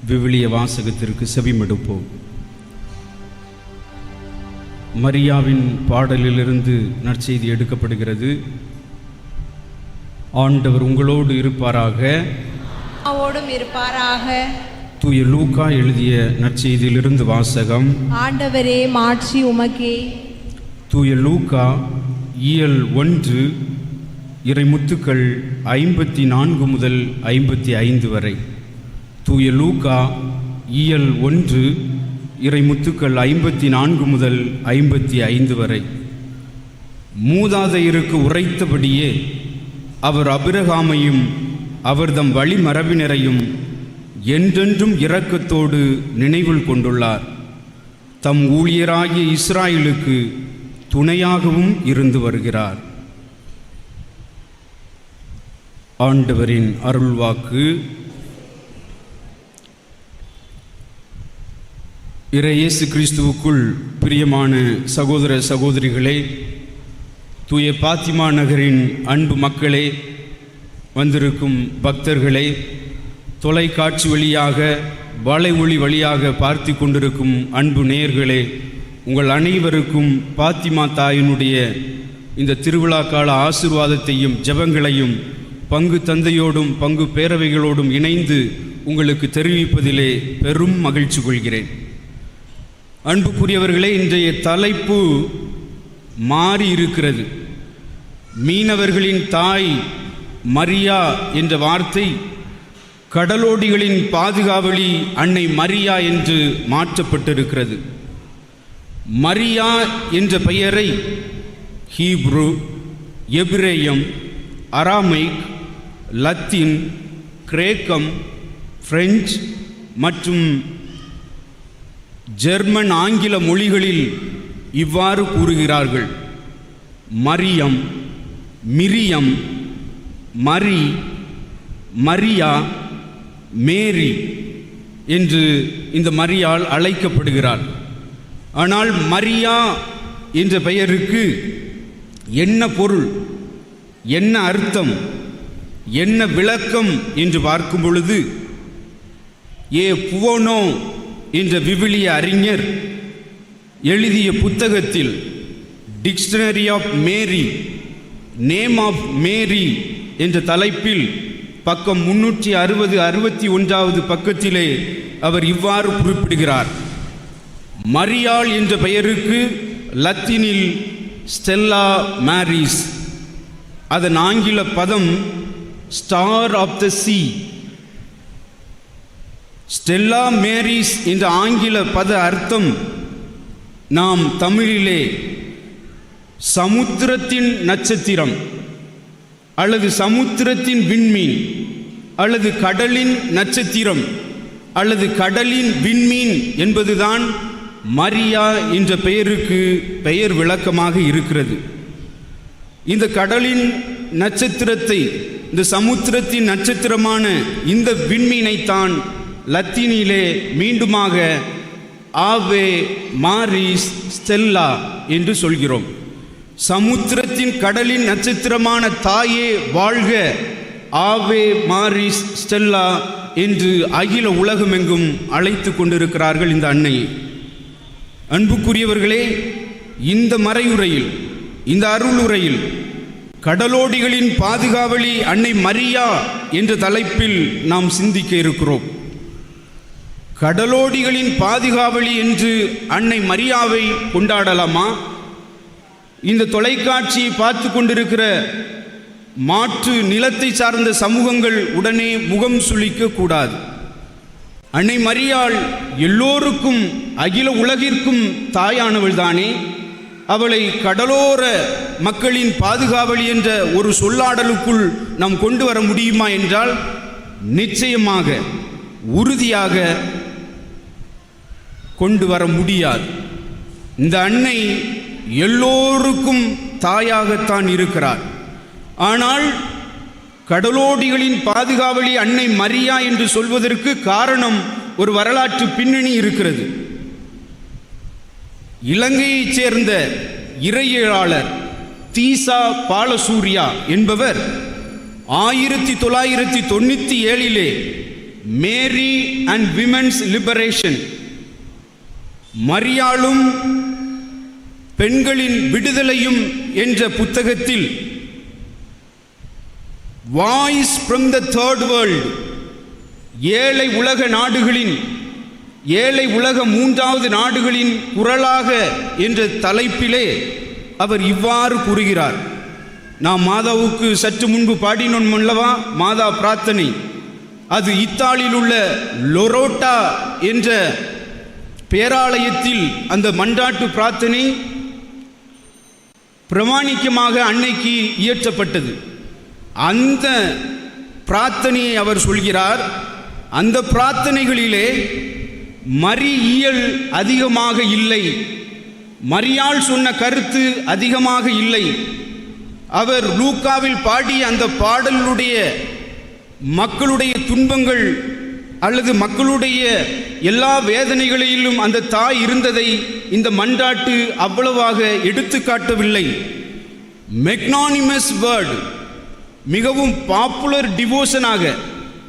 விவிலிய வாசகத்திற்கு செவிமடுப்போம். மரியாவின் பாடலிலிருந்து நற்செய்தி எடுக்கப்படுகிறது. ஆண்டவர் உங்களோடு இருப்பாராக. தூய லூக்கா எழுதிய நற்செய்தியிலிருந்து வாசகம். ஆண்டவரே, மாட்சி உமக்கே. தூய லூக்கா இயல் 1 இறைமுத்துக்கள் 54 முதல் 55 வரை. தூய லூக்கா இயல் 1 இறைமுத்துக்கள் 54 முதல் 55 வரை. மூதாதையருக்கு உரைத்தபடியே அவர் அபிரகாமையும் அவர்தம் வழிமரபினரையும் என்றென்றும் இரக்கத்தோடு நினைவில் கொண்டுள்ளார். தம் ஊழியராகிய இஸ்ராயலுக்கு துணையாகவும் இருந்து வருகிறார். ஆண்டவரின் அருள்வாக்கு. இயேசு கிறிஸ்துவுக்குள் பிரியமான சகோதர சகோதரிகளே, தூய பாத்திமா நகரின் அன்பு மக்களே, வந்திருக்கும் பக்தர்களே, தொலைக்காட்சி வழியாக வலை ஒளி வழியாக பார்த்து கொண்டிருக்கும் அன்பு நேயர்களே, உங்கள் அனைவருக்கும் பாத்திமா தாயினுடைய இந்த திருவிழா கால ஆசீர்வாதத்தையும் ஜெபங்களையும் பங்கு தந்தையோடும் பங்கு பேரவைகளோடும் இணைந்து உங்களுக்கு தெரிவிப்பதிலே பெரும் மகிழ்ச்சி கொள்கிறேன். அன்புக்குரியவர்களே, இன்றைய தலைப்பு மாறி இருக்கிறது. மீனவர்களின் தாய் மரியா என்ற வார்த்தை கடலோடிகளின் பாதுகாவலி அன்னை மரியா என்று மாற்றப்பட்டிருக்கிறது. மரியா என்ற பெயரை ஹீப்ரு, எபிரேயம், அராமைக், லத்தீன், கிரேக்கம், பிரெஞ்சு மற்றும் ஜெர்மன் ஆங்கில மொழிகளில் இவ்வாறு கூறுகிறார்கள்: மரியம், மிரியம், மரி, மரியா, மேரி என்று இந்த மரியாள் அழைக்கப்படுகிறாள். ஆனால் மரியா என்ற பெயருக்கு என்ன பொருள், என்ன அர்த்தம், என்ன விளக்கம் என்று பார்க்கும் பொழுது, புவோனோ என்ற விவிலிய அறிஞர் எழுதிய புத்தகத்தில் dictionary of Mary, name of Mary என்ற தலைப்பில் பக்கம் 361 பக்கத்திலே அவர் இவ்வாறு குறிப்பிடுகிறார்: மரியாள் என்ற பெயருக்கு லத்தீனில் ஸ்டெல்லா மேரிஸ், அதன் ஆங்கில பதம் star of the sea. Stella Maris என்ற ஆங்கில பத அர்த்தம் நாம் தமிழிலே சமுத்திரத்தின் நட்சத்திரம் அல்லது சமுத்திரத்தின் விண்மீன் அல்லது கடலின் நட்சத்திரம் அல்லது கடலின் விண்மீன் என்பதுதான் மரியா என்ற பெயருக்கு பெயர் விளக்கமாக இருக்கிறது. இந்த கடலின் நட்சத்திரத்தை, இந்த சமுத்திரத்தின் நட்சத்திரமான இந்த விண்மீனைத்தான் லத்தீனிலே மீண்டுமாக ஆவே மாரிஸ் ஸ்டெல்லா என்று சொல்கிறோம். சமுத்திரத்தின் கடலின் நட்சத்திரமான தாயே வாழ்க, ஆவே மாரிஸ் ஸ்டெல்லா என்று அகில உலகமெங்கும் அழைத்து கொண்டிருக்கிறார்கள் இந்த அன்னையை. அன்புக்குரியவர்களே, இந்த மறையுரையில், இந்த அருளுரையில் கடலோடிகளின் பாதுகாவலி அன்னை மரியா என்ற தலைப்பில் நாம் சிந்திக்க இருக்கிறோம். கடலோடிகளின் பாதுகாவலி என்று அன்னை மரியாவை கொண்டாடலாமா? இந்த தொலைக்காட்சியை பார்த்து கொண்டிருக்கிற மாற்று நிலத்தை சார்ந்த சமூகங்கள் உடனே முகம் சுளிக்க கூடாது. அன்னை மரியாள் எல்லோருக்கும், அகில உலகிற்கும் தாயானவள் தானே. அவளை கடலோர மக்களின் பாதுகாவலி என்ற ஒரு சொல்லாடலுக்குள் நாம் கொண்டு வர முடியுமா என்றால் நிச்சயமாக, உறுதியாக கொண்டு வர முடியாது. இந்த அன்னை எல்லோருக்கும் தாயாகத்தான் இருக்கிறார். ஆனால் கடலோடிகளின் பாதுகாவலி அன்னை மரியா என்று சொல்வதற்கு காரணம், ஒரு வரலாற்று பின்னணி இருக்கிறது. இலங்கையைச் சேர்ந்த இறையியலாளர் தீசா பாலசூரியா என்பவர் 1997 மேரி அண்ட் விமென்ஸ் லிபரேஷன், மரியாளும் பெண்களின் விடுதலையும் என்ற புத்தகத்தில் voice from the third world, ஏழை உலக நாடுகளின், ஏழை உலக மூன்றாவது நாடுகளின் குரலாக என்ற தலைப்பிலே அவர் இவ்வாறு கூறுகிறார். நாம் மாதாவுக்கு சற்று முன்பு பாடினோம் அல்லவா, மாதா பிரார்த்தனை. அது இத்தாலியில் உள்ள லொரோட்டா என்ற பேராலயத்தில் அந்த மன்றாட்டு பிரார்த்தனை பிரமாணிக்கமாக அன்னைக்கு இயற்றப்பட்டது. அந்த பிரார்த்தனையை அவர் சொல்கிறார். அந்த பிரார்த்தனைகளிலே மரியியல் அதிகமாக இல்லை, மரியாள் சொன்ன கருத்து அதிகமாக இல்லை. அவர் லூக்காவில் பாடிய அந்த பாடலுடைய மக்களுடைய துன்பங்கள் அல்லது மக்களுடைய எல்லா வேதனைகளிலும் அந்த தாய் இருந்ததை இந்த மன்றாட்டு அவ்வளவாக எடுத்து காட்டவில்லை. மெக்னானிமஸ் வேர்டு, மிகவும் பாப்புலர் டிவோஷனாக,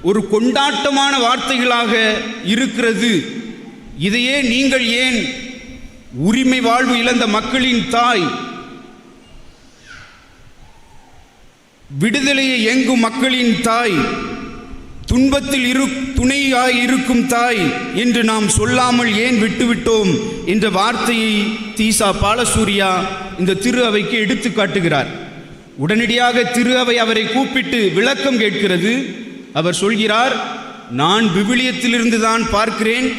ஒரு கொண்டாட்டமான வார்த்தைகளாக இருக்கிறது. இதையே நீங்கள் ஏன் உரிமை வாழ்வு இழந்த மக்களின் தாய், விடுதலையை எங்கும் மக்களின் தாய், துன்பத்தில் துணையாய் இருக்கும் தாய் என்று நாம் சொல்லாமல் ஏன் விட்டுவிட்டோம் என்ற வார்த்தையை தீசா பாலசூரியா இந்த திரு அவைக்கு எடுத்து காட்டுகிறார். உடனடியாக திரு அவை அவரை கூப்பிட்டு விளக்கம் கேட்கிறது. அவர் சொல்கிறார், நான் விவிலியத்திலிருந்து தான் பார்க்கிறேன்,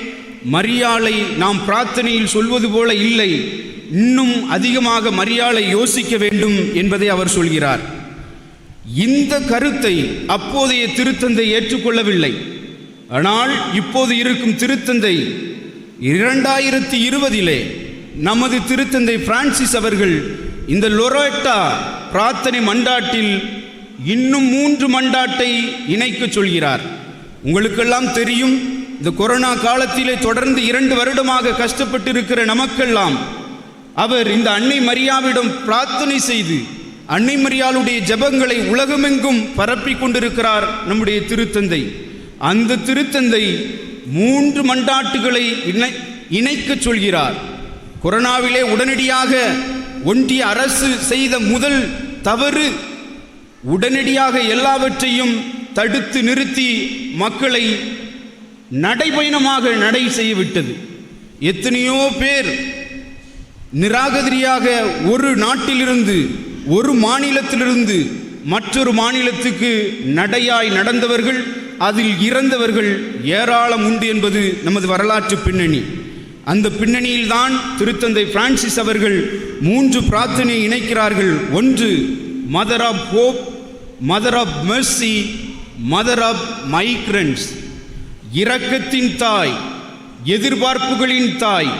மரியாளை நாம் பிரார்த்தனையில் சொல்வது போல இல்லை, இன்னும் அதிகமாக மரியாளை யோசிக்க வேண்டும் என்பதை அவர் சொல்கிறார். இந்த கருத்தை அப்போதைய திருத்தந்தை ஏற்றுக்கொள்ளவில்லை. ஆனால் இப்போது இருக்கும் திருத்தந்தை 2020 நமது திருத்தந்தை பிரான்சிஸ் அவர்கள் இந்த லொரோட்டா பிரார்த்தனை மன்றாட்டில் இன்னும் 3 மன்றாட்டை இணைக்க சொல்கிறார். உங்களுக்கெல்லாம் தெரியும், இந்த கொரோனா காலத்திலே தொடர்ந்து 2 வருடமாக கஷ்டப்பட்டு இருக்கிற நமக்கெல்லாம் அவர் இந்த அன்னை மரியாவிடம் பிரார்த்தனை செய்து அன்னை மரியாளுடைய ஜெபங்களை உலகமெங்கும் பரப்பி கொண்டிருக்கிறார் நம்முடைய திருத்தந்தை. அந்த திருத்தந்தை 3 மன்றாட்டுகளை இணைக்க சொல்கிறார். கொரோனாவிலே உடனடியாக ஒன்றிய அரசு செய்த முதல் தவறு, உடனடியாக எல்லாவற்றையும் தடுத்து நிறுத்தி மக்களை நடைபயணமாக நடை செய்யவிட்டது. எத்தனையோ பேர் நிராகரியாக ஒரு நாட்டிலிருந்து, ஒரு மாநிலத்திலிருந்து மற்றொரு மாநிலத்துக்கு நடையாய் நடந்தவர்கள், அதில் இறந்தவர்கள் ஏராளம் உண்டு என்பது நமது வரலாற்று பின்னணி. அந்த பின்னணியில்தான் திருத்தந்தை பிரான்சிஸ் அவர்கள் 3 பிரார்த்தனை இணைக்கிறார்கள். ஒன்று, mother of hope, mother of mercy, mother of migrants, இரக்கத்தின் தாய், எதிர்பார்ப்புகளின் தாய்,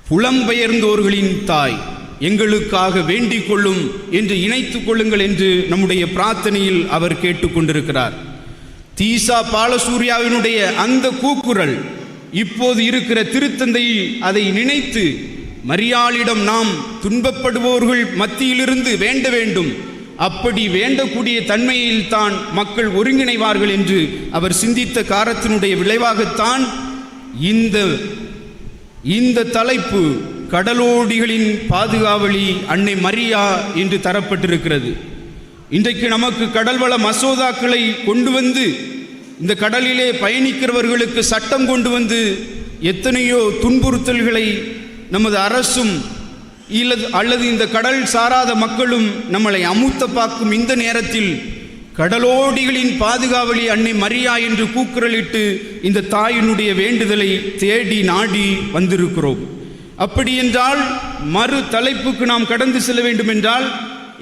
புலம்பெயர்ந்தோர்களின் தாய், எங்களுக்காக வேண்டிக் கொள்ளும் என்று இணைத்துக் கொள்ளுங்கள் என்று நம்முடைய பிரார்த்தனையில் அவர் கேட்டுக்கொண்டிருக்கிறார். தீசா பாலசூரியாவினுடைய அந்த கூக்குரல் இப்போது இருக்கிற திருத்தந்தையில் அதை நினைத்து மரியாளிடம் நாம் துன்பப்படுபவர்கள் மத்தியிலிருந்து வேண்ட வேண்டும், அப்படி வேண்டக்கூடிய தன்மையில் தான் மக்கள் ஒருங்கிணைவார்கள் என்று அவர் சிந்தித்த காரணத்தினுடைய விளைவாகத்தான் இந்த தலைப்பு கடலோடிகளின் பாதுகாவலி அன்னை மரியா என்று தரப்பட்டிருக்கிறது. இன்றைக்கு நமக்கு கடல்வள மசோதாக்களை கொண்டு வந்து இந்த கடலிலே பயணிக்கிறவர்களுக்கு சட்டம் கொண்டு வந்து எத்தனையோ துன்புறுத்தல்களை நமது அரசும் அல்லது இந்த கடல் சாராத மக்களும் நம்மளை அமுத்த பார்க்கும் இந்த நேரத்தில் கடலோடிகளின் பாதுகாவலி அன்னை மரியா என்று கூக்குரலிட்டு இந்த தாயினுடைய வேண்டுதலை தேடி நாடி வந்திருக்கிறோம். அப்படி என்றால் மறு தலைப்புக்கு நாம் கடந்து செல்ல வேண்டும் என்றால்,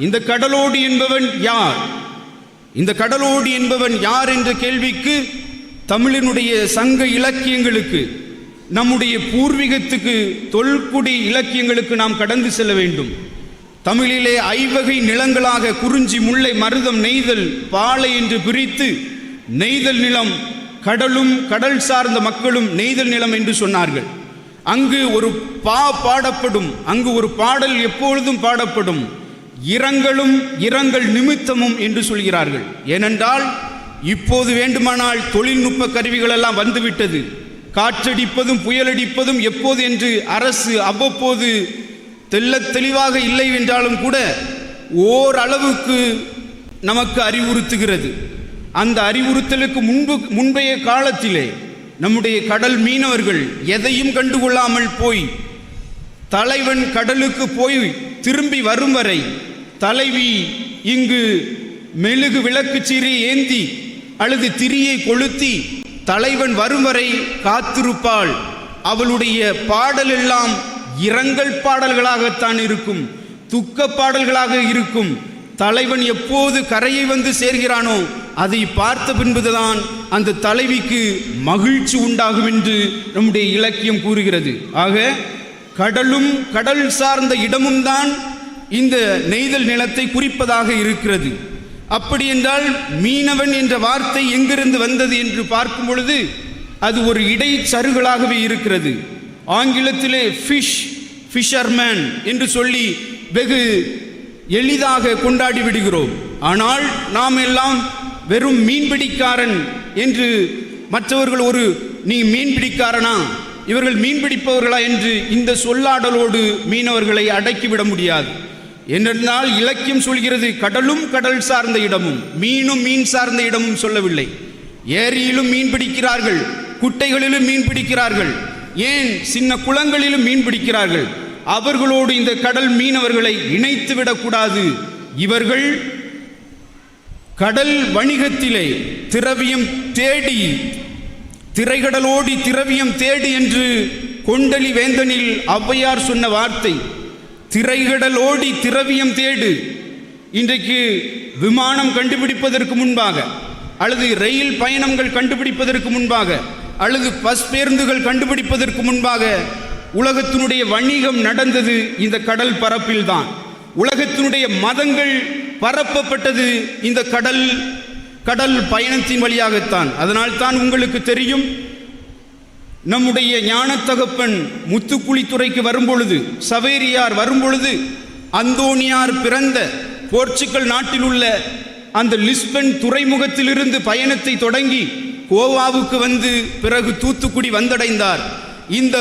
இந்த கடலோடி என்பவன் யார்? இந்த கடலோடி என்பவன் யார் என்ற கேள்விக்கு தமிழினுடைய சங்க இலக்கியங்களுக்கு, நம்முடைய பூர்வீகத்துக்கு, தொல்குடி இலக்கியங்களுக்கு நாம் கடந்து செல்ல வேண்டும். தமிழிலே 5 வகை நிலங்களாக குறிஞ்சி, முல்லை, மருதம், நெய்தல், பாலை என்று பிரித்து நெய்தல் நிலம், கடலும் கடல் சார்ந்த மக்களும் நெய்தல் நிலம் என்று சொன்னார்கள். அங்கு ஒரு பாடப்படும், அங்கு ஒரு பாடல் எப்பொழுதும் பாடப்படும், இரங்கலும் இரங்கல் நிமித்தமும் என்று சொல்கிறார்கள். ஏனென்றால் இப்போது வேண்டுமானால் தொழில்நுட்ப கருவிகள் எல்லாம் வந்துவிட்டது. காற்றடிப்பதும் புயலடிப்பதும் எப்போது என்று அரசு அவ்வப்போது தெள்ளத் தெளிவாக இல்லை என்றாலும் கூட ஓரளவுக்கு நமக்கு அறிவுறுத்துகிறது. அந்த அறிவுறுத்தலுக்கு முன்பைய காலத்திலே நம்முடைய கடல் மீனவர்கள் எதையும் கண்டுகொள்ளாமல் போய் தலைவன் கடலுக்கு போய் திரும்பி வரும் வரை தலைவி இங்கு மெழுகு விளக்கு சீரை ஏந்தி அல்லது திரியை கொளுத்தி தலைவன் வரும் வரை காத்திருப்பாள். அவளுடைய பாடல் எல்லாம் இரங்கல் பாடல்களாகத்தான் இருக்கும், துக்க பாடல்களாக இருக்கும். தலைவன் எப்போது கரையை வந்து சேர்கிறானோ அதை பார்த்த பின்புதான் அந்த தலைவிக்கு மகிழ்ச்சி உண்டாகும் என்று நம்முடைய இலக்கியம் கூறுகிறது. ஆக கடலும் கடல் சார்ந்த இடமும் தான் இந்த நெய்தல் நிலத்தை குறிப்பதாக இருக்கிறது. அப்படி என்றால் மீனவன் என்ற வார்த்தை எங்கிருந்து வந்தது என்று பார்க்கும் பொழுது அது ஒரு இடைச்சருகளாகவே இருக்கிறது. ஆங்கிலத்திலே ஃபிஷர்மேன் என்று சொல்லி வெகு எளிதாக கொண்டாடி விடுகிறோம். ஆனால் நாம் எல்லாம் வெறும் மீன்பிடிக்காரன் என்று மற்றவர்கள் நீ மீன்பிடிக்காரனா, இவர்கள் மீன்பிடிப்பவர்களா என்று இந்த சொல்லாடலோடு மீனவர்களை அடக்கிவிட முடியாது. என்றால் இலக்கியம் சொல்கிறது கடலும் கடல் சார்ந்த இடமும் மீனும் மீன் சார்ந்த இடமும் சொல்லவில்லை. ஏரியிலும் மீன் பிடிக்கிறார்கள், குட்டைகளிலும் மீன் பிடிக்கிறார்கள், ஏன் சின்ன குளங்களிலும் மீன் பிடிக்கிறார்கள். அவர்களோடு இந்த கடல் மீனவர்களை இணைத்து விடக்கூடாது. இவர்கள் கடல் வணிகத்திலே திரவியம் தேடி, திரைகடலோடி திரவியம் தேடி என்று கொண்டலி வேந்தனில் ஔவையார் சொன்ன வார்த்தை, திரைகடலோடி திரவியம் தேடு. இன்றைக்கு விமானம் கண்டுபிடிப்பதற்கு முன்பாக அல்லது ரயில் பயணங்கள் கண்டுபிடிப்பதற்கு முன்பாக அல்லது பஸ் பேருந்துகள் கண்டுபிடிப்பதற்கு முன்பாக உலகத்தினுடைய வணிகம் நடந்தது இந்த கடல் பரப்பில்தான். உலகத்தினுடைய மதங்கள் பரப்பப்பட்டது இந்த கடல் பயணத்தின் வழியாகத்தான். அதனால் தான் உங்களுக்கு தெரியும், நம்முடைய ஞானத்தகப்பன் முத்துக்குளித்துறைக்கு வரும்பொழுது, சவேரியார் வரும்பொழுது, அந்தோனியார் பிறந்த போர்ச்சுகல் நாட்டில் உள்ள அந்த லிஸ்பன் துறைமுகத்திலிருந்து பயணத்தை தொடங்கி கோவாவுக்கு வந்து பிறகு தூத்துக்குடி வந்தடைந்தார். இந்த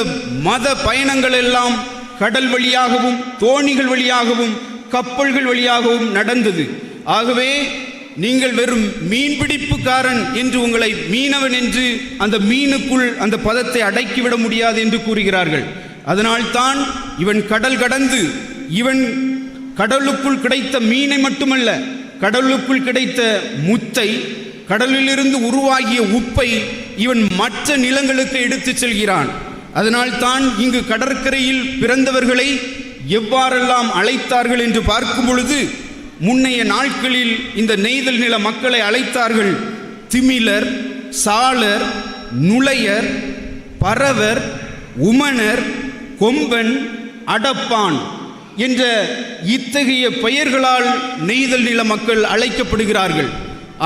மத பயணங்கள் எல்லாம் கடல் வழியாகவும் தோணிகள் வழியாகவும் கப்பல்கள் வழியாகவும் நடந்தது. ஆகவே நீங்கள் வெறும் மீன்பிடிப்புக்காரன் என்று உங்களை மீனவன் என்று அந்த மீனுக்குள் அந்த பதத்தை அடக்கிவிட முடியாது என்று கூறுகிறார்கள். அதனால்தான் இவன் கடல் கடந்து இவன் கடலுக்குள் கிடைத்த மீனை மட்டுமல்ல, கடலுக்குள் கிடைத்த முத்தை, கடலிலிருந்து உருவாகிய உப்பை இவன் மற்ற நிலங்களுக்கு எடுத்து செல்கிறான். அதனால்தான் இங்கு கடற்கரையில் பிறந்தவர்களை எவ்வாறெல்லாம் அழைத்தார்கள் என்று பார்க்கும் பொழுது, முன்னைய நாட்களில் இந்த நெய்தல் நில மக்களை அழைத்தார்கள் திமிலர், சாளர், நுளையர், பரவர், உமனர், கொம்பன், அடப்பான் என்ற இத்தகைய பெயர்களால் நெய்தல் நில மக்கள் அழைக்கப்படுகிறார்கள்.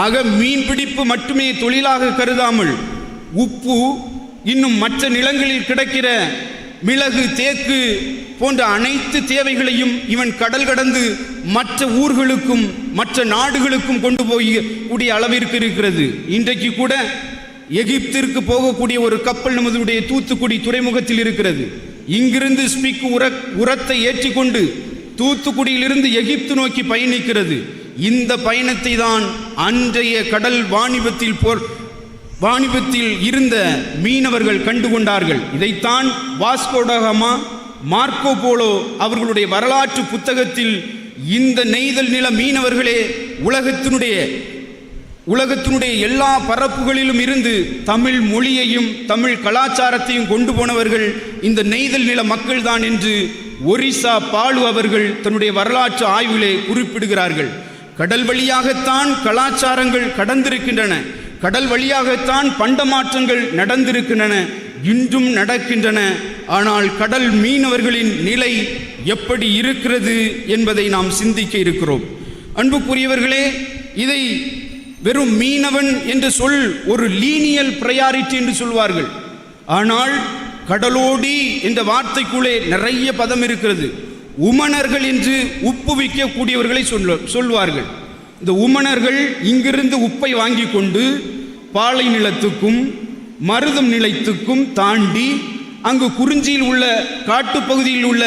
ஆக மீன்பிடிப்பு மட்டுமே தொழிலாக கருதாமல் உப்பு, இன்னும் மற்ற நிலங்களில் கிடைக்கிற மிளகு, தேக்கு போன்ற அனைத்து தேவைகளையும் இவன் கடல் கடந்து மற்ற ஊர்களுக்கும் மற்ற நாடுகளுக்கும் கொண்டு போய் கூடிய அளவிற்கு இருக்கிறது. இன்றைக்கு கூட எகிப்திற்கு போகக்கூடிய ஒரு கப்பல் நமதுடைய தூத்துக்குடி துறைமுகத்தில் இருக்கிறது. இங்கிருந்து ஸ்பிக் உரத்தை ஏற்றிக்கொண்டு தூத்துக்குடியிலிருந்து எகிப்து நோக்கி பயணிக்கிறது. இந்த பயணத்தை தான் அன்றைய கடல் வாணிபத்தில் இருந்த மீனவர்கள் கண்டுகொண்டார்கள். இதைத்தான் வாஸ்கோடகாமா, மார்க்கோ போலோ அவர்களுடைய வரலாற்று புத்தகத்தில் இந்த நெய்தல் நில மீனவர்களே உலகத்தினுடைய எல்லா பரப்புகளிலும் இருந்து தமிழ் மொழியையும் தமிழ் கலாச்சாரத்தையும் கொண்டு போனவர்கள் இந்த நெய்தல் நில மக்கள் தான் என்று ஒரிசா பாலு அவர்கள் தன்னுடைய வரலாற்று ஆய்விலே குறிப்பிடுகிறார்கள். கடல் வழியாகத்தான் கலாச்சாரங்கள் கடந்திருக்கின்றன, கடல் வழியாகத்தான் பண்டமாற்றங்கள் நடந்திருக்கின்றன, இன்றும் நடக்கின்றன. ஆனால் கடல் மீனவர்களின் நிலை எப்படி இருக்கிறது என்பதை நாம் சிந்திக்க இருக்கிறோம். அன்புக்குரியவர்களே, இதை வெறும் மீனவன் என்ற சொல் ஒரு லீனியல் பிரையாரிட்டி என்று சொல்வார்கள். ஆனால் கடலோடி என்ற வார்த்தைக்குள்ளே நிறைய பதம் இருக்கிறது. உமனர்கள் என்று உப்பு விற்கக்கூடியவர்களை சொல்வார்கள். இந்த உமணர்கள் இங்கிருந்து உப்பை வாங்கி கொண்டு பாலை நிலத்துக்கும் மருதம் நிலத்துக்கும் தாண்டி அங்கு குறிஞ்சியில் உள்ள காட்டுப்பகுதியில் உள்ள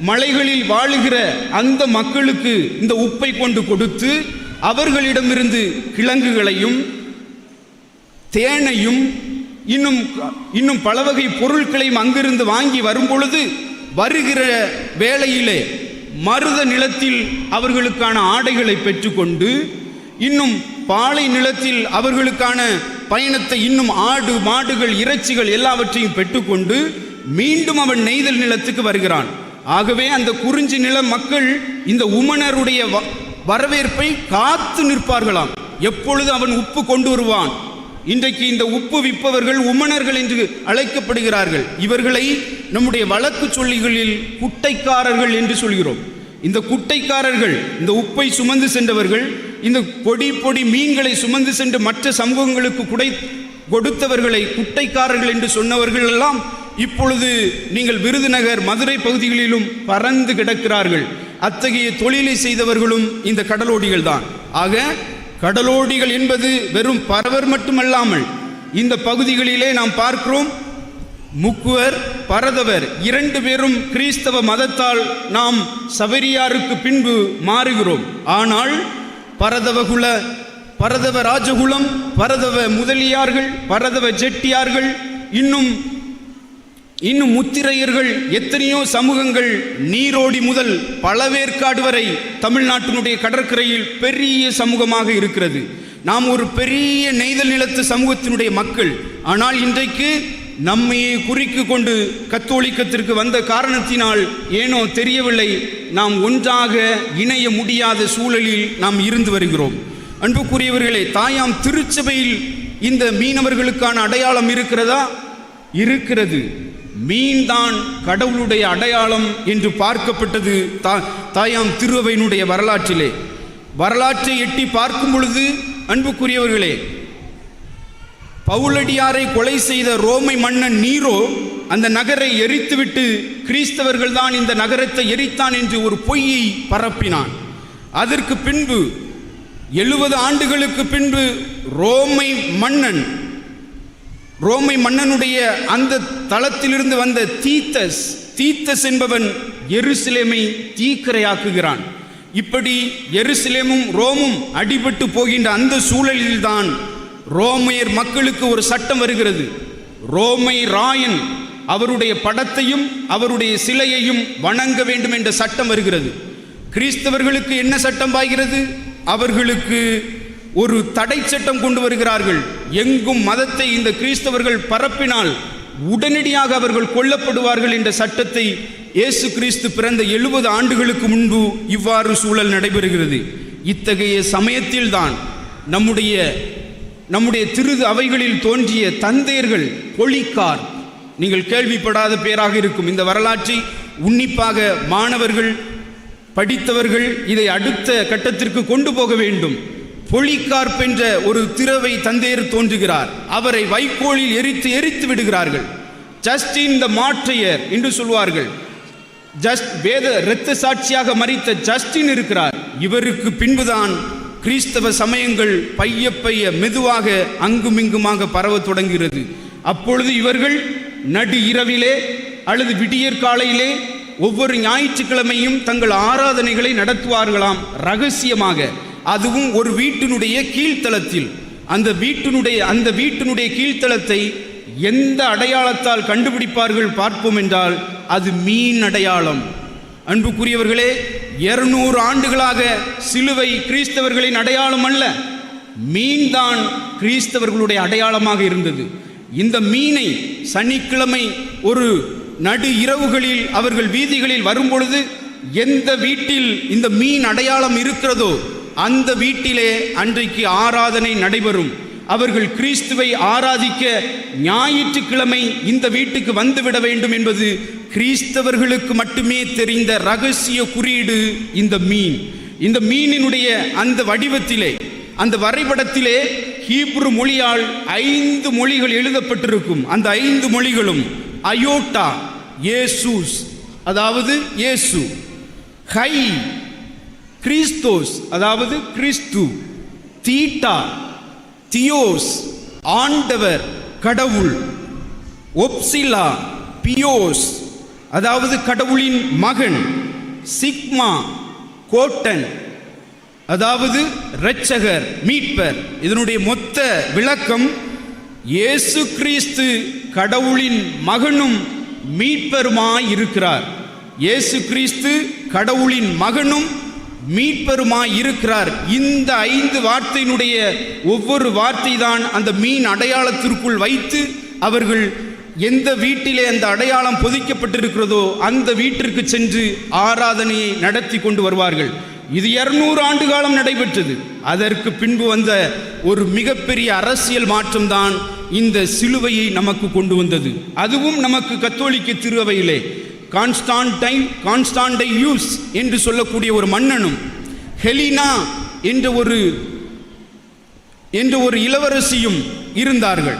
மலைகளில் வாழுகிற அந்த மக்களுக்கு இந்த உப்பை கொண்டு கொடுத்து அவர்களிடமிருந்து கிழங்குகளையும் தேனையும் இன்னும் பல வகை பொருட்களையும் அங்கிருந்து வாங்கி வரும்பொழுது வருகிற வேளையிலே மருத நிலத்தில் அவர்களுக்கான ஆடைகளை பெற்றுக்கொண்டு இன்னும் பாலை நிலத்தில் அவர்களுக்கான பயணத்தை இன்னும் ஆடு மாடுகள் இறைச்சிகள் எல்லாவற்றையும் பெற்றுக்கொண்டு மீண்டும் அவன் நெய்தல் நிலத்துக்கு வருகிறான். ஆகவே அந்த குறிஞ்சி நில மக்கள் இந்த உமணருடைய வரவேற்பை காத்து நிற்பார்களாம். எப்பொழுது அவன் உப்பு கொண்டு வருவான். இன்றைக்கு இந்த உப்பு விற்பவர்கள் உமணர்கள் என்று அழைக்கப்படுகிறார்கள். இவர்களை நம்முடைய வழக்கு சொல்லிகளில் குட்டைக்காரர்கள் என்று சொல்கிறோம். இந்த குட்டைக்காரர்கள் இந்த உப்பை சுமந்து சென்றவர்கள், இந்த பொடி மீன்களை சுமந்து சென்று மற்ற சமூகங்களுக்கு கொடுத்தவர்களை குட்டைக்காரர்கள் என்று சொன்னவர்கள் எல்லாம் இப்பொழுது நீங்கள் விருதுநகர் மதுரை பகுதிகளிலும் பறந்து கிடக்கிறார்கள். அத்தகைய தொழிலை செய்தவர்களும் இந்த கடலோடிகள் தான். ஆக கடலோடிகள் என்பது வெறும் பறவர் மட்டுமல்லாமல் இந்த பகுதிகளிலே நாம் பார்க்கிறோம் முக்குவர் பரதவர் 2 பேரும் கிறிஸ்தவ மதத்தால் நாம் சபரியாருக்கு பின்பு மாறுகிறோம். ஆனால் பரதவ ராஜகுலம், பரதவ முதலியார்கள், பரதவ ஜெட்டியார்கள், இன்னும் முத்திரையர்கள், எத்தனையோ சமூகங்கள் நீரோடி முதல் பழவேற்காடு வரை தமிழ்நாட்டினுடைய கடற்கரையில் பெரிய சமூகமாக இருக்கிறது. நாம் ஒரு பெரிய நெய்தல் நிலத்து சமூகத்தினுடைய மக்கள். ஆனால் இன்றைக்கு நம்மையே குறிக்கு கொண்டு கத்தோலிக்கத்திற்கு வந்த காரணத்தினால் ஏனோ தெரியவில்லை, நாம் ஒன்றாக இணைய முடியாத சூழலில் நாம் இருந்து வருகிறோம். அன்புக்குரியவர்களே, தாயாம் திருச்சபையில் இந்த மீனவர்களுக்கான அடையாளம் இருக்கிறதா? இருக்கிறது. மீன்தான் கடவுளுடைய அடையாளம் என்று பார்க்கப்பட்டது தாயாம் திருவையினுடைய வரலாற்றை எட்டி பார்க்கும் பொழுது அன்புக்குரியவர்களே, பவுலடியாரை கொலை செய்த ரோமை மன்னன் நீரோ அந்த நகரை எரித்துவிட்டு கிறிஸ்தவர்கள் தான் இந்த நகரத்தை எரித்தான் என்று ஒரு பொய்யை பரப்பினான். அதற்கு பின்பு 70 ஆண்டுகளுக்கு பின்பு ரோமை மன்னனுடைய அந்த தளத்திலிருந்து வந்த தீத்தஸ் என்பவன் எருசலேமை தீக்கிரையாக்குகிறான். இப்படி எருசலேமும் ரோமும் அடிபட்டு போகின்ற அந்த சூழலில்தான் ரோமையர் மக்களுக்கு ஒரு சட்டம் வருகிறது. ரோமை ராயன் அவருடைய படத்தையும் அவருடைய சிலையையும் வணங்க வேண்டும் என்ற சட்டம் வருகிறது. கிறிஸ்தவர்களுக்கு என்ன சட்டம் பாய்கிறது? அவர்களுக்கு ஒரு தடை சட்டம் கொண்டு வருகிறார்கள். எங்கும் மதத்தை இந்த கிறிஸ்தவர்கள் பரப்பினால் உடனடியாக அவர்கள் கொல்லப்படுவார்கள் என்ற சட்டத்தை இயேசு கிறிஸ்து பிறந்த 70 ஆண்டுகளுக்கு முன்பு இவ்வாறு சூழல் நடைபெறுகிறது. இத்தகைய சமயத்தில்தான் நம்முடைய திரு அவைகளில் தோன்றிய தந்தையர்கள் பொலிகார், நீங்கள் கேள்விப்படாத பேராக இருக்கும். இந்த வரலாற்றை உன்னிப்பாக மாணவர்கள் படித்தவர்கள் இதை அடுத்த கட்டத்திற்கு கொண்டு போக வேண்டும். பொலிகார்ப் என்ற ஒரு திரவை தந்தையர் தோன்றுகிறார். அவரை வைக்கோலில் எரித்து விடுகிறார்கள். ஜஸ்டின் த மார்ட்டையர் என்று சொல்வார்கள். வேத இரத்த சாட்சியாக மரித்த ஜஸ்டின் இருக்கிறார். இவருக்கு பின்புதான் கிறிஸ்தவ சமயங்கள் பைய மெதுவாக அங்குமிங்குமாக பரவ தொடங்குகிறது. அப்பொழுது இவர்கள் நடு இரவிலே அல்லது விடியற் காலையிலே ஒவ்வொரு ஞாயிற்றுக்கிழமையும் தங்கள் ஆராதனைகளை நடத்துவார்களாம் ரகசியமாக. அதுவும் ஒரு வீட்டினுடைய கீழ்த்தளத்தில். அந்த வீட்டினுடைய கீழ்த்தளத்தை எந்த அடையாளத்தால் கண்டுபிடிப்பார்கள் பார்ப்போம் என்றால் அது மீன் அடையாளம். அன்புக்குரியவர்களே, 200 ஆண்டுகளாக சிலுவை கிறிஸ்தவர்களின் அடையாளம் அல்ல, மீன்தான் கிறிஸ்தவர்களுடைய அடையாளமாக இருந்தது. இந்த மீனை சனிக்கிழமை ஒரு நடு இரவுகளில் அவர்கள் வீதிகளில் வரும்பொழுது எந்த வீட்டில் இந்த மீன் அடையாளம் இருக்கிறதோ அந்த வீட்டிலே அன்றைக்கு ஆராதனை நடைபெறும். அவர்கள் கிறிஸ்துவை ஆராதிக்க ஞாயிற்றுக்கிழமை இந்த வீட்டுக்கு வந்துவிட வேண்டும் என்பது கிறிஸ்தவர்களுக்கு மட்டுமே தெரிந்த ரகசிய குறியீடு இந்த மீன். இந்த மீனினுடைய அந்த வடிவத்திலே, அந்த வரைபடத்திலே ஹீப்ரு மொழியால் 5 மொழிகள் எழுதப்பட்டிருக்கும். அந்த 5 மொழிகளும் அயோட்டா, இயேசுஸ் அதாவது இயேசு, ஹை கிறிஸ்தோஸ் அதாவது கிறிஸ்து, தீட்டா தியோஸ் ஆண்டவர் கடவுள், ஒப்சிலா பியோஸ் அதாவது கடவுளின் மகன், சிக்மா கோட்டன் அதாவது இரட்சகர் மீட்பர். இதனுடைய மொத்த விளக்கம் இயேசு கிறிஸ்து கடவுளின் மகனும் மீட்பருமாய் இருக்கிறார். இயேசு கிறிஸ்து கடவுளின் மகனும் மீட்பருமாய் இருக்கிறார். இந்த 5 வார்த்தையினுடைய ஒவ்வொரு வார்த்தை தான் அந்த மீன் அடையாளத்திற்குள் வைத்து அவர்கள் எந்த வீட்டிலே அந்த அடையாளம் பொதிக்கப்பட்டிருக்கிறதோ அந்த வீட்டிற்கு சென்று ஆராதனையை நடத்தி கொண்டு வருவார்கள். இது 200 ஆண்டு காலம் நடைபெற்றது. அதற்கு பின்பு வந்த ஒரு மிகப்பெரிய அரசியல் மாற்றம்தான் இந்த சிலுவையை நமக்கு கொண்டு வந்தது. அதுவும் நமக்கு கத்தோலிக்க திருவையிலே கான்ஸ்டாண்டையூஸ் என்று சொல்லக்கூடிய ஒரு மன்னனும், ஹெலினா என்ற ஒரு இளவரசியும் இருந்தார்கள்.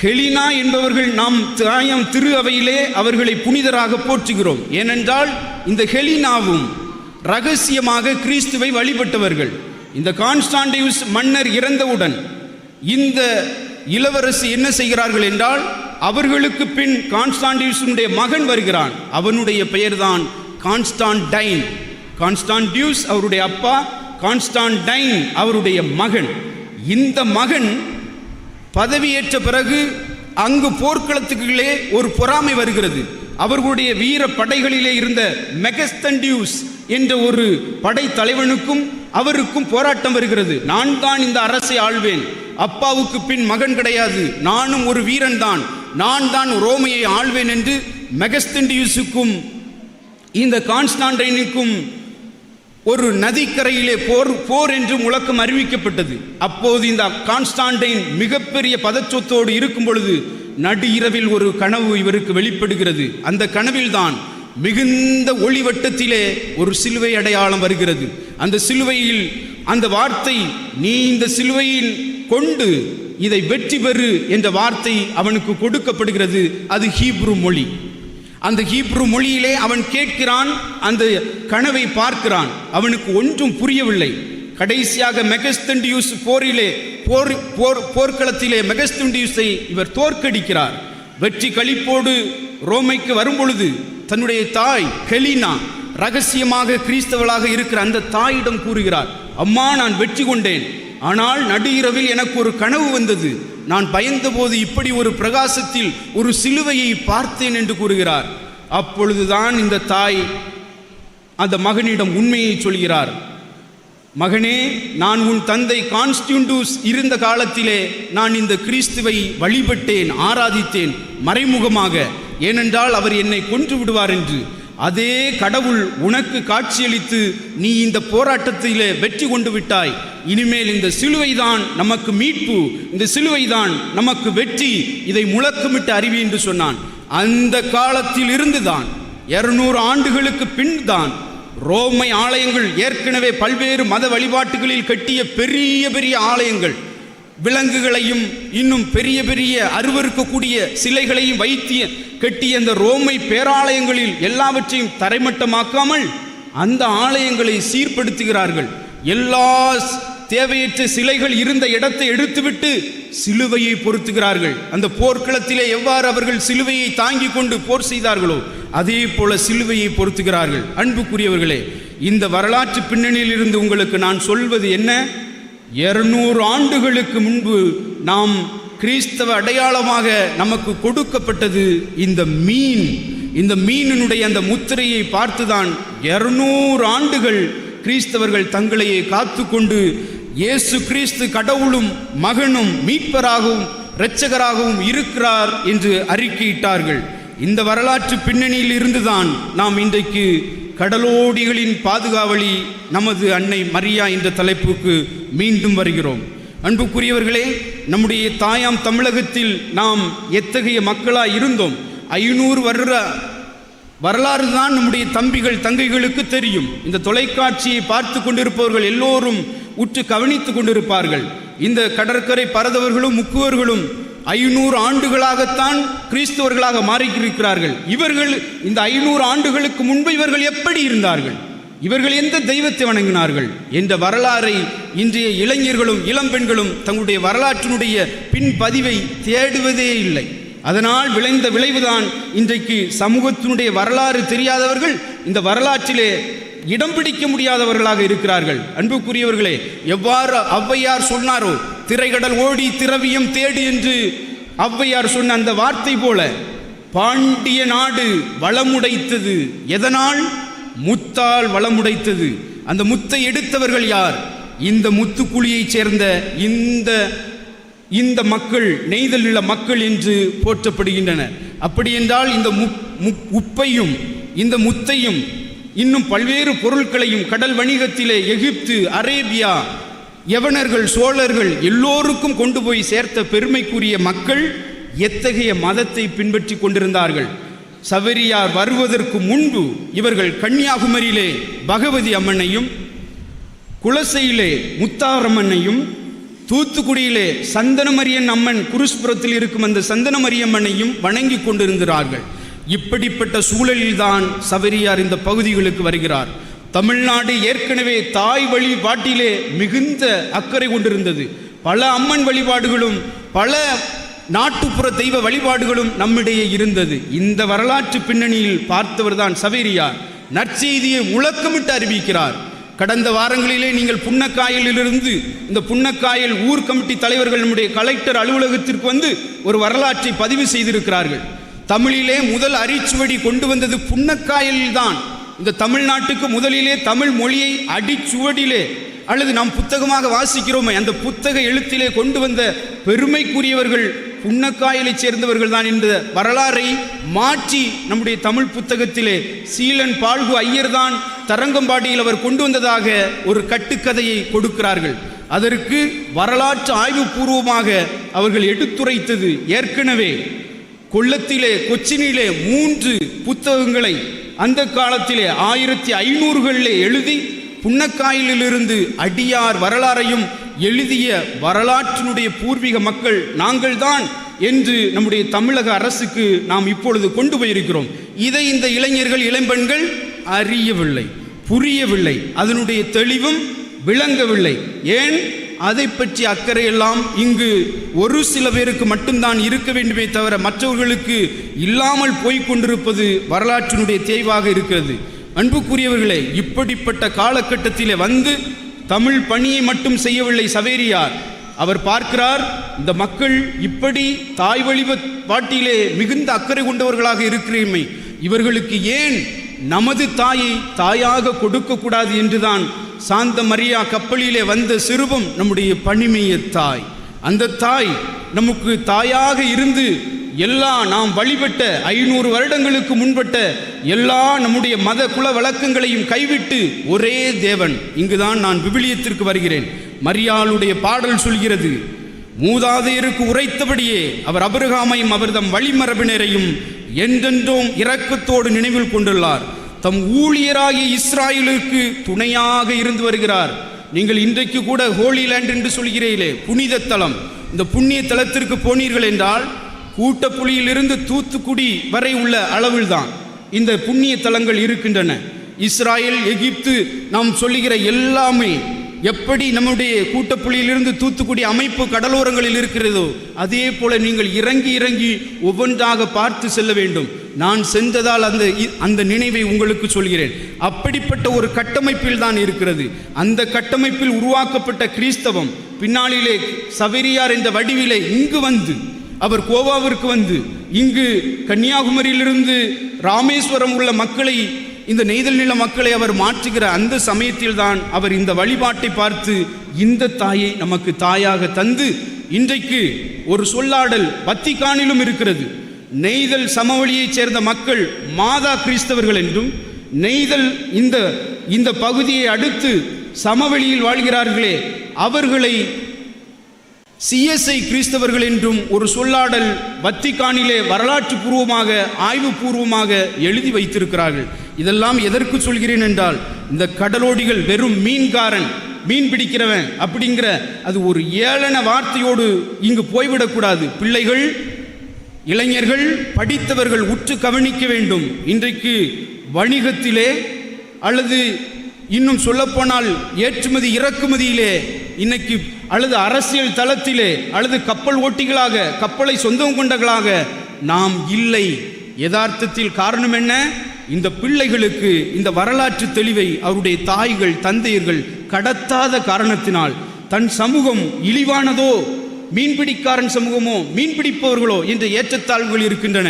ஹெலினா என்பவர்கள் நாம் தாயம் திரு அவையிலே அவர்களை புனிதராக போற்றுகிறோம். ஏனென்றால் இந்த ஹெலினாவும் ரகசியமாக கிறிஸ்துவை வழிபட்டவர்கள். இந்த கான்ஸ்டாண்டியூஸ் மன்னர் இறந்தவுடன் இந்த இளவரசி என்ன செய்கிறார்கள் என்றால், அவர்களுக்கு பின் கான்ஸ்டாண்டியூஸுடைய மகன் வருகிறான். அவனுடைய பெயர்தான் கான்ஸ்டாண்டைன். கான்ஸ்டாண்டியூஸ் அவருடைய அப்பா, கான்ஸ்டாண்டைன் அவருடைய மகன். இந்த மகன் பதவியேற்ற பிறகு அங்கு போர்க்களத்துக்குள்ளே ஒரு பொறாமை வருகிறது. அவர்களுடைய வீர படைகளிலே இருந்த மெகஸ்தண்டியூஸ் என்ற ஒரு படை தலைவனுக்கும் அவருக்கும் போராட்டம் வருகிறது. நான் தான் இந்த அரசை ஆள்வேன், அப்பாவுக்கு பின் மகன் கிடையாது, நானும் ஒரு வீரன் தான், நான் தான் ரோமையை ஆள்வேன் என்று மெகஸ்தண்டியூஸுக்கும் இந்த கான்ஸ்டாண்டைனுக்கும் ஒரு நதிக்கரையிலே போர் என்று முழக்கம் அறிவிக்கப்பட்டது. அப்போது இந்த கான்ஸ்டாண்டைன் மிகப்பெரிய பதற்றத்தோடு இருக்கும் பொழுது நடு இரவில் ஒரு கனவு இவருக்கு வெளிப்படுகிறது. அந்த கனவில்தான் மிகுந்த ஒளிவட்டத்திலே ஒரு சிலுவை அடையாளம் வருகிறது. அந்த சிலுவையில் அந்த வார்த்தை, நீ இந்த சிலுவையில் கொண்டு இதை வெற்றி பெறு என்ற வார்த்தை அவனுக்கு கொடுக்கப்படுகிறது. அது ஹீப்ரு மொழி. அந்த ஹீப்ரு மொழியிலே அவன் கேட்கிறான், அந்த கனவை பார்க்கிறான். அவனுக்கு ஒன்றும் புரியவில்லை. கடைசியாக மெகஸ்தண்டியூஸ் போர்க்களத்திலே மெகஸ்தண்டியூஸை இவர் தோற்கடிக்கிறார். வெற்றி களிப்போடு ரோமைக்கு வரும்பொழுது தன்னுடைய தாய் ஹெலினா ரகசியமாக கிறிஸ்தவளாக இருக்கிற அந்த தாயிடம் கூறுகிறார், அம்மா, நான் வெற்றி கொண்டேன், ஆனால் நடு இரவில் எனக்கு ஒரு கனவு வந்தது, நான் பயந்தபோது இப்படி ஒரு பிரகாசத்தில் ஒரு சிலுவையை பார்த்தேன் என்று கூறுகிறார். அப்பொழுதுதான் இந்த தாய் அந்த மகனிடம் உண்மையை சொல்கிறார். மகனே, நான் உன் தந்தை கான்ஸ்டாண்டியூஸ் இருந்த காலத்திலே நான் இந்த கிறிஸ்துவை வழிபட்டேன், ஆராதித்தேன் மறைமுகமாக, ஏனென்றால் அவர் என்னை கொன்று விடுவார் என்று. அதே கடவுள் உனக்கு காட்சியளித்து நீ இந்த போராட்டத்திலே வெற்றி கொண்டு விட்டாய். இனிமேல் இந்த சிலுவை தான் நமக்கு மீட்பு, இந்த சிலுவை தான் நமக்கு வெற்றி, இதை முழக்கமிட்டு அறிவி என்று சொன்னான். அந்த காலத்தில் இருந்துதான் 200 ஆண்டுகளுக்கு பின் தான் ரோமை ஆலயங்கள், ஏற்கனவே பல்வேறு மத வழிபாட்டுகளில் கட்டிய பெரிய பெரிய ஆலயங்கள், விலங்குகளையும் இன்னும் பெரிய பெரிய அருவருக்கக்கூடிய சிலைகளையும் வைத்து கட்டிய அந்த ரோமை பேராலயங்களில் எல்லாவற்றையும் தரைமட்டமாக்காமல் அந்த ஆலயங்களை சீர்படுத்துகிறார்கள். எல்லா தேவையற்ற சிலைகள் இருந்த இடத்தை எடுத்துவிட்டு சிலுவையை பொருத்துகிறார்கள். அந்த போர்க்களத்திலே எவ்வாறு அவர்கள் சிலுவையை தாங்கி கொண்டு போர் செய்தார்களோ அதே போல சிலுவையை பொருத்துகிறார்கள். அன்புக்குரியவர்களே, இந்த வரலாற்று பின்னணியில் இருந்து உங்களுக்கு நான் சொல்வது என்ன? 200 ஆண்டுகளுக்கு முன்பு நாம் கிறிஸ்தவ அடையாளமாக நமக்கு கொடுக்கப்பட்டது இந்த மீன். இந்த மீனினுடைய அந்த முத்திரையை பார்த்துதான் 200 ஆண்டுகள் கிறிஸ்தவர்கள் தங்களையே காத்து கொண்டு இயேசு கிறிஸ்து கடவுளும் மகனும் மீட்பராகவும் இரட்சகராகவும் இருக்கிறார் என்று அறிக்கையிட்டார்கள். இந்த வரலாற்று பின்னணியில் இருந்துதான் நாம் இன்றைக்கு கடலோடிகளின் பாதுகாவலி நமது அன்னை மரியா என்ற தலைப்புக்கு மீண்டும் வருகிறோம். அன்புக்குரியவர்களே, நம்முடைய தாயாம் தமிழகத்தில் நாம் எத்தகைய மக்களாய் இருந்தோம்? 500 வருட வரலாறு தான் நம்முடைய தம்பிகள் தங்கைகளுக்கு தெரியும். இந்த தொலைக்காட்சியை பார்த்து கொண்டிருப்பவர்கள் எல்லோரும் உற்று கவனித்து கொண்டிருப்பார்கள். இந்த கடற்கரை பரதவர்களும் முக்குவர்களும் 500 ஆண்டுகளாகத்தான் கிறிஸ்தவர்களாக மாறியிருக்கிறார்கள். இவர்கள் இந்த 500 ஆண்டுகளுக்கு முன்பு இவர்கள் எப்படி இருந்தார்கள்? இவர்கள் எந்த தெய்வத்தை வணங்கினார்கள் என்ற வரலாறை இன்றைய இளைஞர்களும் இளம்பெண்களும் தங்களுடைய வரலாற்றினுடைய பின்பதிவை தேடுவதே இல்லை. அதனால் விளைந்த விளைவுதான் இன்றைக்கு சமூகத்தினுடைய வரலாறு தெரியாதவர்கள் இந்த வரலாற்றிலே இடம் பிடிக்க முடியாதவர்களாக இருக்கிறார்கள். அன்புக்குரியவர்களே, எவ்வாறு ஔவையார் சொன்னாரோ, திரைகடல் ஓடி திரவியம் தேடு என்று ஔவையார் சொன்ன அந்த வார்த்தை போல பாண்டிய நாடு வளமுடைத்தது. எதனால்? முத்தால் வளமுடைத்தது. அந்த முத்தை எடுத்தவர்கள் யார்? இந்த முத்துக்குழியைச் சேர்ந்த இந்த மக்கள், நெய்தல் நில மக்கள் என்று போற்றப்படுகின்றனர். அப்படி என்றால் இந்த உப்பையும் இந்த முத்தையும் இன்னும் பல்வேறு பொருட்களையும் கடல் வணிகத்திலே எகிப்து, அரேபியா, யவனர்கள், சோழர்கள் எல்லோருக்கும் கொண்டு போய் சேர்த்த பெருமைக்குரிய மக்கள் எத்தகைய மதத்தை பின்பற்றி கொண்டிருந்தார்கள்? சவேரியார் வருவதற்கு முன்பு இவர்கள் கன்னியாகுமரியிலே பகவதி அம்மனையும், குலசையிலே முத்தாரம்மனையும், தூத்துக்குடியிலே சந்தனமரியன் அம்மன் குருஸ்புரத்தில் இருக்கும் அந்த சந்தனமரியம்மனையும் வணங்கி கொண்டிருந்தார்கள். இப்படிப்பட்ட சூழலில்தான் சவேரியார் இந்த பகுதிகளுக்கு வருகிறார். தமிழ்நாடு ஏற்கனவே தாய் வழிபாட்டிலே மிகுந்த அக்கறை கொண்டிருந்தது. பல அம்மன் வழிபாடுகளும் பல நாட்டுப்புற தெய்வ வழிபாடுகளும் நம்மிடையே இருந்தது. இந்த வரலாற்று பின்னணியில் பார்த்தவர்தான் சவேரியார். நற்செய்தியை முழக்கமிட்டு அறிவிக்கிறார். கடந்த வாரங்களிலே நீங்கள் புன்னக்காயலிலிருந்து இந்த புன்னக்காயல் ஊர் கமிட்டி தலைவர்கள் நம்முடைய கலெக்டர் அலுவலகத்திற்கு வந்து ஒரு வரலாற்றை பதிவு செய்திருக்கிறார்கள். தமிழிலே முதல் அரிச்சுவடி கொண்டு வந்தது புன்னக்காயலில் தான். இந்த தமிழ்நாட்டுக்கு முதலிலே தமிழ் மொழியை அடிச்சுவடிலே அல்லது நாம் புத்தகமாக வாசிக்கிறோமே அந்த புத்தக எழுத்திலே கொண்டு வந்த பெருமைக்குரியவர்கள் புன்னக்காயலைச் சேர்ந்தவர்கள் தான். என்ற வரலாறை மாற்றி நம்முடைய தமிழ் புத்தகத்திலே சீலன் பால்கு ஐயர் தான் தரங்கம்பாடியில் அவர் கொண்டு வந்ததாக ஒரு கட்டுக்கதையை கொடுக்கிறார்கள். அதற்கு வரலாற்று ஆய்வு பூர்வமாக அவர்கள் எடுத்துரைத்தது ஏற்கனவே கொல்லத்திலே கொச்சினிலே 3 புத்தகங்களை அந்த காலத்திலே 1500களிலே எழுதி புன்னக்காயலிலிருந்து அடியார் வரலாறையும் எழுதிய வரலாற்றினுடைய பூர்வீக மக்கள் நாங்கள்தான் என்று நம்முடைய தமிழக அரசுக்கு நாம் இப்பொழுது கொண்டு போயிருக்கிறோம். இதை இந்த இளைஞர்கள் இளம்பெண்கள் அறியவில்லை, புரியவில்லை, அதனுடைய தெளிவும் விளங்கவில்லை. ஏன்? அதை பற்றி அக்கறையெல்லாம் இங்கு ஒரு சில பேருக்கு மட்டும்தான் இருக்க வேண்டுமே தவிர மற்றவர்களுக்கு இல்லாமல் போய்கொண்டிருப்பது வரலாற்றினுடைய தேய்வாக இருக்கிறது. அன்புக்குரியவர்களே, இப்படிப்பட்ட காலகட்டத்திலே வந்து தமிழ் பணியை மட்டும் செய்யவில்லை சவேரியார். அவர் பார்க்கிறார், இந்த மக்கள் இப்படி தாய் வழிபாட்டிலே மிகுந்த அக்கறை கொண்டவர்களாக இருக்கிறேமே, இவர்களுக்கு ஏன் நமது தாயை தாயாக கொடுக்கக்கூடாது என்றுதான் சாந்த மரியா கப்பலிலே வந்த சிறுவம் நம்முடைய பணிமைய தாய். அந்த தாய் நமக்கு தாயாக இருந்து எல்லா நாம் வழிபட்ட 500 வருடங்களுக்கு முன்பட்ட எல்லா நம்முடைய மத குல வழக்கங்களையும் கைவிட்டு ஒரே தேவன். இங்குதான் நான் விவிலியத்திற்கு வருகிறேன். மரியாளுடைய பாடல் சொல்கிறது, மூதாதையருக்கு உரைத்தபடியே அவர் அபிரகாமையும் அவர்தம் வழிமரபினரையும் என்றென்றும் இரக்கத்தோடு நினைவில் கொண்டுள்ளார். தம் ஊழியராகிய இஸ்ராயலுக்கு துணையாக இருந்து வருகிறார். நீங்கள் இன்றைக்கு கூட ஹோலி லேண்ட் என்று சொல்கிறீர்களே, புனித தலம். இந்த புண்ணிய தலத்திற்கு போனீர்கள் என்றால் கூட்டப்புலியிலிருந்து தூத்துக்குடி வரை உள்ள அளவில்தான் இந்த புண்ணிய தலங்கள் இருக்கின்றன. இஸ்ராயல், எகிப்து நாம் சொல்லுகிற எல்லாமே எப்படி நம்முடைய கூட்டப்புலியிலிருந்து தூத்துக்குடி அமைப்பு கடலோரங்களில் இருக்கிறதோ அதே போல நீங்கள் இறங்கி இறங்கி ஒவ்வொன்றாக பார்த்து செல்ல வேண்டும். நான் சென்றதால் அந்த நினைவை உங்களுக்கு சொல்கிறேன். அப்படிப்பட்ட ஒரு கட்டமைப்பில் தான் இருக்கிறது. அந்த கட்டமைப்பில் உருவாக்கப்பட்ட கிறிஸ்தவம் பின்னாளிலே சவேரியார் என்ற வடிவிலே இங்கு வந்து அவர் கோவாவிற்கு வந்து இங்கு கன்னியாகுமரியிலிருந்து ராமேஸ்வரம் உள்ள மக்களை, இந்த நெய்தல் நில மக்களை அவர் மாற்றுகிற அந்த சமயத்தில் தான் அவர் இந்த வழிபாட்டை பார்த்து இந்த தாயை நமக்கு தாயாக தந்து இன்றைக்கு ஒரு சொல்லாடல் வத்திக்கானிலும் இருக்கிறது. நெய்தல் சமவெளியைச் சேர்ந்த மக்கள் மாதா கிறிஸ்தவர்கள் என்றும், நெய்தல் இந்த பகுதியை அடுத்து சமவெளியில் வாழ்கிறார்களே அவர்களை சிஎஸ்ஐ கிறிஸ்தவர்கள் என்றும் ஒரு சொல்லாடல் வத்திக்கானிலே வரலாற்று பூர்வமாக ஆய்வு பூர்வமாக எழுதி வைத்திருக்கிறார்கள். இதெல்லாம் எதற்கு சொல்கிறேன் என்றால், இந்த கடலோடிகள் வெறும் மீன்காரன், மீன் பிடிக்கிறவன் அப்படிங்கிற அது ஒரு ஏளன வார்த்தையோடு இங்கு போய்விடக்கூடாது. பிள்ளைகள், இளைஞர்கள், படித்தவர்கள் உற்று கவனிக்க வேண்டும். இன்றைக்கு வணிகத்திலே அல்லது இன்னும் சொல்லப்போனால் ஏற்றுமதி இறக்குமதியிலே இன்னைக்கு அல்லது அரசியல் தளத்திலே அல்லது கப்பல் ஓட்டிகளாக கப்பலை சொந்தம் கொண்டவர்களாக நாம் இல்லை. யதார்த்தத்தில் காரணம் என்ன? இந்த பிள்ளைகளுக்கு இந்த வரலாற்று தெளிவை அவருடைய தாய்கள் தந்தையர்கள் கடத்தாத காரணத்தினால் தன் சமூகம் இழிவானதோ, மீன்பிடிக்காரன் சமூகமோ, மீன்பிடிப்பவர்களோ என்ற ஏற்றத்தாழ்வுகள் இருக்கின்றன.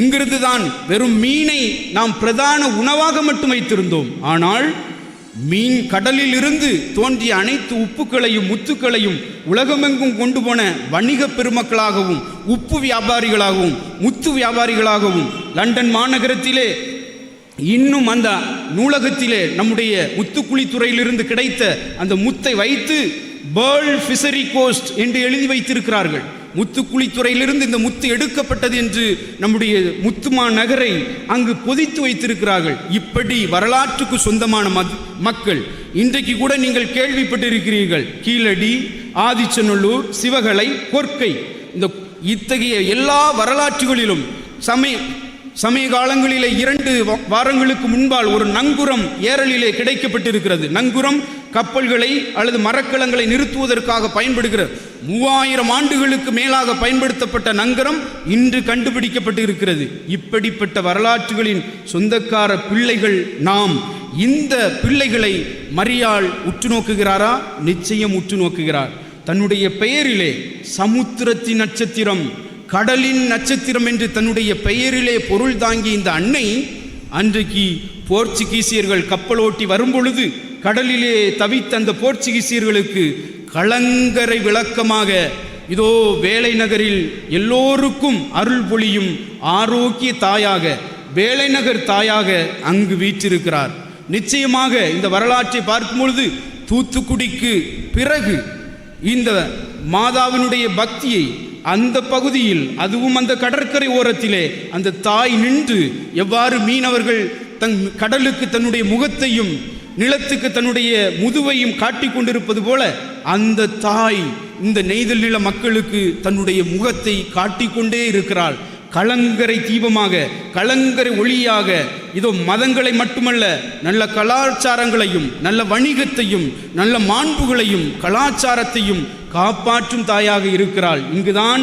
இங்கிருந்து தான் வெறும் மீனை நாம் பிரதான உணவாக மட்டும் வைத்திருந்தோம். ஆனால் மீன் கடலில் இருந்து தோன்றிய அனைத்து உப்புக்களையும் முத்துக்களையும் உலகமெங்கும் கொண்டு போன வணிக பெருமக்களாகவும் உப்பு வியாபாரிகளாகவும் முத்து வியாபாரிகளாகவும் லண்டன் மாநகரத்திலே இன்னும் அந்த நூலகத்திலே நம்முடைய முத்துக்குளித்துறையிலிருந்து கிடைத்த அந்த முத்தை வைத்து பேர்ல் ஃபிஷரி கோஸ்ட் என்று எழுதி வைத்திருக்கிறார்கள். முத்துக்குளித்துறையிலிருந்து இந்த முத்து எடுக்கப்பட்டது என்று நம்முடைய முத்துமா நகரை அங்கு பொதித்து வைத்திருக்கிறார்கள். இப்படி வரலாற்றுக்கு சொந்தமான மக்கள் இன்றைக்கு கூட நீங்கள் கேள்விப்பட்டிருக்கிறீர்கள். கீழடி, ஆதிச்சநல்லூர், சிவகலை, கொர்க்கை, இந்த இத்தகைய எல்லா வரலாற்றுகளிலும் சமய காலங்களிலே 2 வாரங்களுக்கு முன்பால் ஒரு நங்குரம் ஏரலிலே கிடைக்கப்பட்டிருக்கிறது. நங்குரம் கப்பல்களை அல்லது மரக்கலங்களை நிறுத்துவதற்காக பயன்படுகிற 3000 ஆண்டுகளுக்கு மேலாக பயன்படுத்தப்பட்ட நங்கரம் இன்று கண்டுபிடிக்கப்பட்டு இருக்கிறது. இப்படிப்பட்ட வரலாற்றுகளின் சொந்தக்கார பிள்ளைகள் நாம். இந்த பிள்ளைகளை மரியாள் உற்று நோக்குகிறாரா? நிச்சயம் உற்று நோக்குகிறார். தன்னுடைய பெயரிலே சமுத்திரத்தின் நட்சத்திரம், கடலின் நட்சத்திரம் என்று தன்னுடைய பெயரிலே பொருள் தாங்கிய இந்த அன்னை அன்றைக்கு போர்ச்சுகீசியர்கள் கப்பலோட்டி வரும்பொழுது கடலிலே தவித்த அந்த போர்ச்சுகீசியர்களுக்கு கலங்கரை விளக்கமாக இதோ வேலை நகரில் எல்லோருக்கும் அருள் பொழியும் ஆரோக்கிய தாயாக, வேலை நகர் தாயாக அங்கு வீற்றிருக்கிறார். நிச்சயமாக இந்த வரலாற்றை பார்க்கும் பொழுது தூத்துக்குடிக்கு பிறகு இந்த மாதாவினுடைய பக்தியை அந்த பகுதியில், அதுவும் அந்த கடற்கரை ஓரத்திலே அந்த தாய் நின்று எவ்வாறு மீனவர்கள் கடலுக்கு தன்னுடைய முகத்தையும் நிலத்துக்கு தன்னுடைய முதுவையும் காட்டிக் கொண்டிருப்பது போல அந்த தாய் இந்த நெய்தல் நில மக்களுக்கு தன்னுடைய முகத்தை காட்டிக்கொண்டே இருக்கிறாள். கலங்கரை தீபமாக, கலங்கரை ஒளியாக. இதோ மதங்களை மட்டுமல்ல, நல்ல கலாச்சாரங்களையும் நல்ல வணிகத்தையும் நல்ல மாண்புகளையும் கலாச்சாரத்தையும் காப்பாற்றும் தாயாக இருக்கிறாள். இங்குதான்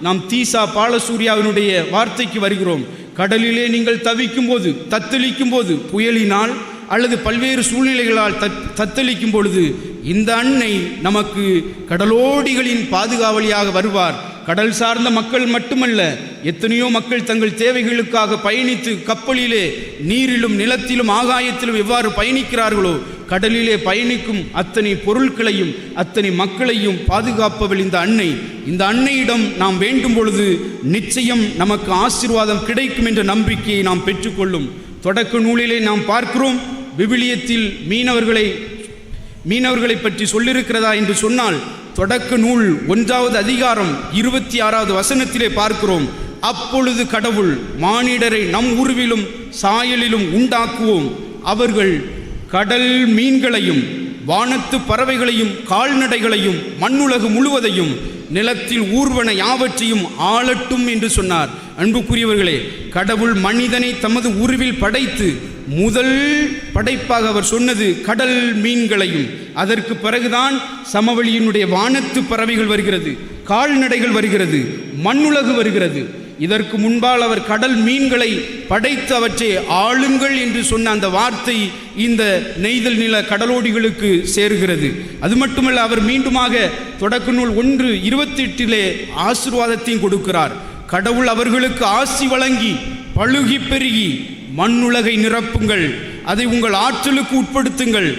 நாம் தீசா பாலசூரியாவினுடைய வார்த்தைக்கு வருகிறோம். கடலிலே நீங்கள் தவிக்கும் போது, தத்தளிக்கும் போது, புயலினால் அல்லது பல்வேறு சூழ்நிலைகளால் தத்தளிக்கும் பொழுது இந்த அன்னை நமக்கு கடலோடிகளின் பாதுகாவலியாக வருவார். கடல் சார்ந்த மக்கள் மட்டுமல்ல, எத்தனையோ மக்கள் தங்கள் தேவைகளுக்காக பயணித்து கப்பலிலே நீரிலும் நிலத்திலும் ஆகாயத்திலும் எவ்வாறு பயணிக்கிறார்களோ, கடலிலே பயணிக்கும் அத்தனை பொருட்களையும் அத்தனை மக்களையும் பாதுகாப்பவள் இந்த அன்னை. இந்த அன்னையிடம் நாம் வேண்டும் பொழுது நிச்சயம் நமக்கு ஆசீர்வாதம் கிடைக்கும் என்ற நம்பிக்கையை நாம் பெற்றுக்கொள்ளும். தொடக்க நூலிலே நாம் பார்க்கிறோம், விவிலியத்தில் மீனவர்களை பற்றி சொல்லியிருக்கிறதா என்று சொன்னால், தொடக்க நூல் 1வது அதிகாரம் 26வது வசனத்திலே பார்க்கிறோம். அப்பொழுது கடவுள் மானிடரை நம் உருவிலும் சாயலிலும் உண்டாக்குவோம், அவர்கள் கடல் மீன்களையும் வானத்து பறவைகளையும் கால்நடைகளையும் மண்ணுலகு முழுவதையும் நிலத்தில் ஊர்வன யாவற்றையும் ஆளட்டும் என்று சொன்னார். அன்புக்குரியவர்களே, கடவுள் மனிதனை தமது உருவில் படைத்து முதல் படைப்பாக அவர் சொன்னது கடல் மீன்களையும். அதற்கு பிறகுதான் சமவெளியினுடைய வானத்து பறவைகள் வருகிறது, கால்நடைகள் வருகிறது, மண்ணுலகு வருகிறது. இதற்கு முன்பால் அவர் கடல் மீன்களை படைத்து அவற்றை ஆளுங்கள் என்று சொன்ன அந்த வார்த்தை இந்த நெய்தல் நில கடலோடிகளுக்கு சேருகிறது. அது மட்டுமல்ல, அவர் மீண்டுமாக தொடக்க நூல் 1:28 ஆசீர்வாதத்தையும் கொடுக்கிறார். கடவுள் அவர்களுக்கு ஆசி வழங்கி பழுகி பெருகி மண்ணுலகை நிரப்புங்கள், அதை உங்கள் ஆற்றலுக்கு உட்படுத்துங்கள்.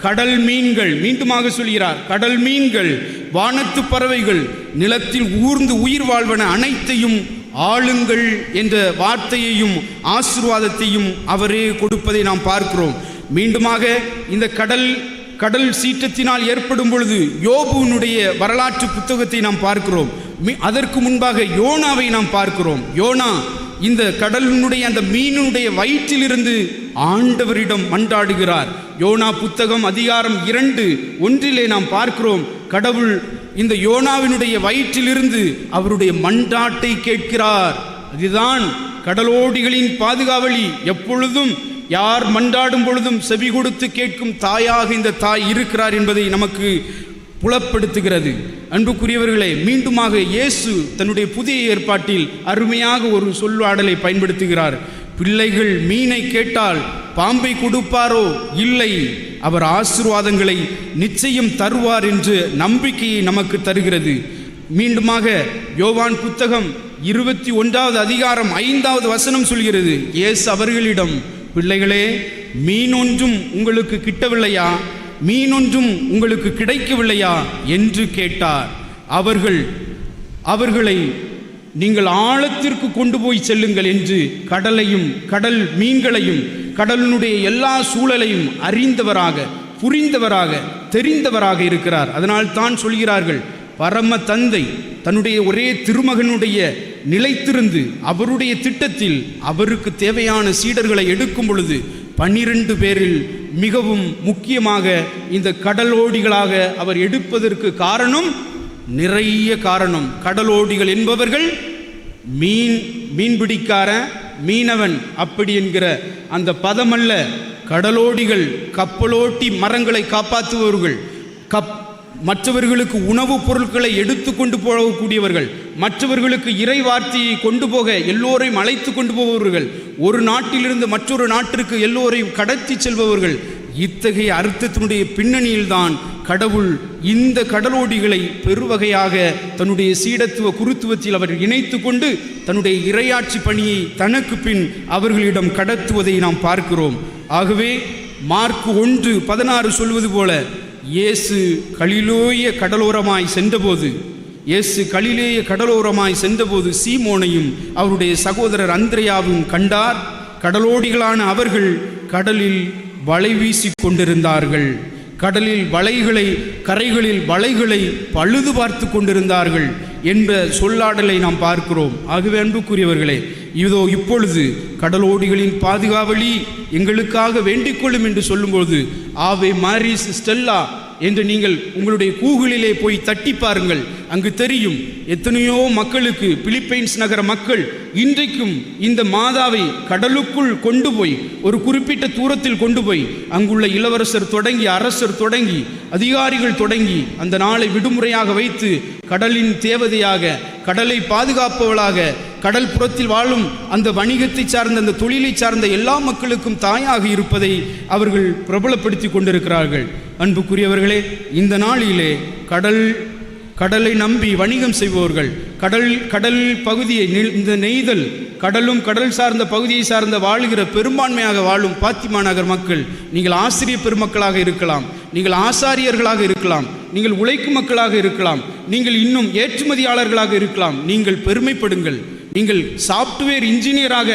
கடல் மீன்கள், மீண்டுமாக சொல்கிறார், கடல் மீன்கள், வானத்து பறவைகள், நிலத்தில் ஊர்ந்து உயிர் வாழ்வன அனைத்தையும் ஆளுங்கள் என்ற வார்த்தையையும் ஆசீர்வாதத்தையும் அவரே கொடுப்பதை நாம் பார்க்கிறோம். மீண்டுமாக இந்த கடல் சீற்றத்தினால் ஏற்படும் பொழுது யோபுவினுடைய வரலாற்று புத்தகத்தை நாம் பார்க்கிறோம். அதற்கு முன்பாக யோனாவை நாம் பார்க்கிறோம். யோனா இந்த கடலினுடைய அந்த மீனுடைய வயிற்றிலிருந்து ஆண்டவரிடம் மன்றாடுகிறார். யோனா புத்தகம் அதிகாரம் 2:1 நாம் பார்க்கிறோம், கடவுள் இந்த யோனாவினுடைய வயிற்றிலிருந்து அவருடைய மன்றாட்டை கேட்கிறார். அதுதான் கடலோடிகளின் பாதுகாவலி. எப்பொழுதும் யார் மன்றாடும் பொழுதும் செவி கொடுத்து கேட்கும் தாயாக இந்த தாய் இருக்கிறார் என்பதை நமக்கு புலப்படுத்துகிறது. அன்புக்குரியவர்களே, மீண்டுமாக இயேசு தன்னுடைய புதிய ஏற்பாட்டில் அருமையாக ஒரு சொல்லாடலை பயன்படுத்துகிறார். பிள்ளைகள் மீனை கேட்டால் பாம்பை கொடுப்பாரோ? இல்லை, அவர் ஆசீர்வாதங்களை நிச்சயம் தருவார் என்று நம்பிக்கையை நமக்கு தருகிறது. மீண்டுமாக யோவான் புத்தகம் 21வது அதிகாரம் 5வது வசனம் சொல்கிறது, இயேசு அவர்களிடம், பிள்ளைகளே, மீன் ஒன்றும் உங்களுக்கு கிட்டவில்லையா? மீன் ஒன்றும் உங்களுக்கு கிடைக்கவில்லையா என்று கேட்டார். அவர்களை நீங்கள் ஆழத்திற்கு கொண்டு போய் செல்லுங்கள் என்று கடலையும் கடல் மீன்களையும் கடலினுடைய எல்லா சூழலையும் அறிந்தவராக, புரிந்தவராக, தெரிந்தவராக இருக்கிறார். அதனால் தான் சொல்கிறார்கள், பரம தந்தை தன்னுடைய ஒரே திருமகனுடைய நிலைத்திருந்து அவருடைய திட்டத்தில் அவருக்கு தேவையான சீடர்களை எடுக்கும் பொழுது 12 பேரில் மிகவும் முக்கியமாக இந்த கடலோடிகளாக அவர் எடுப்பதற்கு காரணம், நிறைய காரணம். கடலோடிகள் என்பவர்கள் மீன்பிடிக்கார, மீனவன் அப்படி என்கிற அந்த பதமல்ல. கடலோடிகள் கப்பலோட்டி மரங்களை காப்பாற்றுபவர்கள், மற்றவர்களுக்கு உணவுப் பொருட்களை எடுத்து கொண்டு போகக்கூடியவர்கள், மற்றவர்களுக்கு இறை வார்த்தையை கொண்டு போக எல்லோரையும் அழைத்து கொண்டு போபவர்கள், ஒரு நாட்டிலிருந்து மற்றொரு நாட்டிற்கு எல்லோரையும் கடத்தி செல்பவர்கள். இத்தகைய அர்த்தத்தினுடைய பின்னணியில்தான் கடவுள் இந்த கடலோடிகளை பெருவகையாக தன்னுடைய சீடத்துவ குருத்துவத்தில் அவர் இணைத்து கொண்டு தன்னுடைய இறையாட்சி பணியை தனக்கு பின் அவர்களிடம் கடத்துவதை நாம் பார்க்கிறோம். ஆகவே மார்க் 1:16 சொல்வது போல, இயேசு கலிலேய கடலோரமாய் சென்றபோது சீமோனையும் அவருடைய சகோதரர் அந்திரேயாவும் கண்டார். கடலோடிகளான அவர்கள் கடலில் வலை வீசி கொண்டிருந்தார்கள். கரைகளில் வலைகளை பழுது பார்த்து கொண்டிருந்தார்கள் என்ற சொல்லாடலை நாம் பார்க்கிறோம். ஆகவே அன்புக்குரியவர்களே, இதோ இப்பொழுது கடலோடிகளின் பாதுகாவலி எங்களுக்காக வேண்டிக்கொள்ளும் என்று சொல்லும்போது, ஆவே மாரிஸ் ஸ்டெல்லா என்று நீங்கள் உங்களுடைய கூகுளிலே போய் தட்டி பாருங்கள். அங்கு தெரியும் எத்தனையோ மக்களுக்கு, பிலிப்பைன்ஸ் நகர மக்கள் இன்றைக்கும் இந்த மாதாவை கடலுக்குள் கொண்டு போய் ஒரு குறிப்பிட்ட தூரத்தில் கொண்டு போய் அங்குள்ள இளவரசர் தொடங்கி, அரசர் தொடங்கி, அதிகாரிகள் தொடங்கி அந்த நாளை விடுமுறையாக வைத்து கடலின் தேவதையாக, கடலை பாதுகாப்பவளாக, கடல் புறத்தில் வாழும் அந்த வணிகத்தை சார்ந்த, அந்த தொழிலை சார்ந்த எல்லா மக்களுக்கும் தாயாக இருப்பதை அவர்கள் பிரபலப்படுத்தி கொண்டிருக்கிறார்கள். அன்புக்குரியவர்களே, இந்த நாளிலே கடலை நம்பி வணிகம் செய்பவர்கள், கடல் பகுதியை, இந்த நெய்தல் கடலும் கடல் சார்ந்த பகுதியை சார்ந்த வாழுகிற பெரும்பான்மையாக வாழும் பாத்திமா நகர் மக்கள், நீங்கள் ஆசிரியர் பெருமக்களாக இருக்கலாம், நீங்கள் ஆசாரியர்களாக இருக்கலாம், நீங்கள் உழைக்கும் மக்களாக இருக்கலாம், நீங்கள் இன்னும் ஏற்றுமதியாளர்களாக இருக்கலாம். நீங்கள் பெருமைப்படுங்கள். நீங்கள் சாப்ட்வேர் இன்ஜினியராக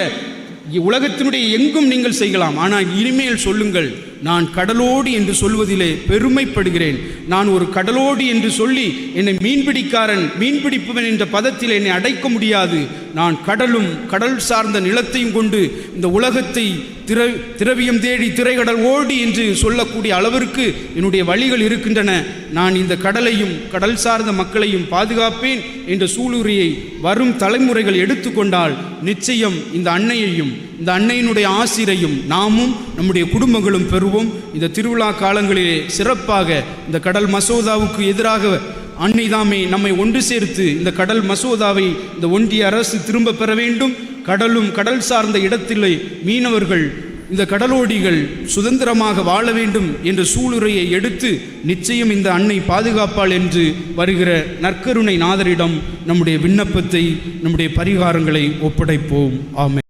உலகத்தினுடைய எங்கும் நீங்கள் செய்யலாம். ஆனால் இனிமேல் சொல்லுங்கள், நான் கடலோடி என்று சொல்வதிலே பெருமைப்படுகிறேன். நான் ஒரு கடலோடி என்று சொல்லி என்னை மீன்பிடிப்பவன் என்ற பதத்தில் என்னை அடைக்க முடியாது. நான் கடலும் கடல் சார்ந்த நிலத்தையும் கொண்டு இந்த உலகத்தை திரவியம் தேடி திரைக்கடல் ஓடி என்று சொல்லக்கூடிய அளவிற்கு என்னுடைய வழிகள் இருக்கின்றன. நான் இந்த கடலையும் கடல் சார்ந்த மக்களையும் பாதுகாப்பேன் என்ற சூளுரையை வரும் தலைமுறைகள் எடுத்துக்கொண்டால் நிச்சயம் இந்த அன்னையையும் இந்த அன்னையினுடைய ஆசிரையும் நாமும் நம்முடைய குடும்பங்களும் பெறுவோம். இந்த திருவிழா காலங்களிலே சிறப்பாக இந்த கடல் மசோதாவுக்கு எதிராக அன்னைதாமே நம்மை ஒன்று சேர்த்து இந்த கடல் மசோதாவை இந்த ஒன்றிய அரசு திரும்ப பெற வேண்டும். கடலும் கடல் சார்ந்த இடத்திலே மீனவர்கள், இந்த கடலோடிகள் சுதந்திரமாக வாழ வேண்டும் என்ற சூளுரையை எடுத்து நிச்சயம் இந்த அன்னை பாதுகாப்பாள் என்று வருகிற நற்கருணை நாதரிடம் நம்முடைய விண்ணப்பத்தை, நம்முடைய பரிகாரங்களை ஒப்படைப்போம். ஆமென்.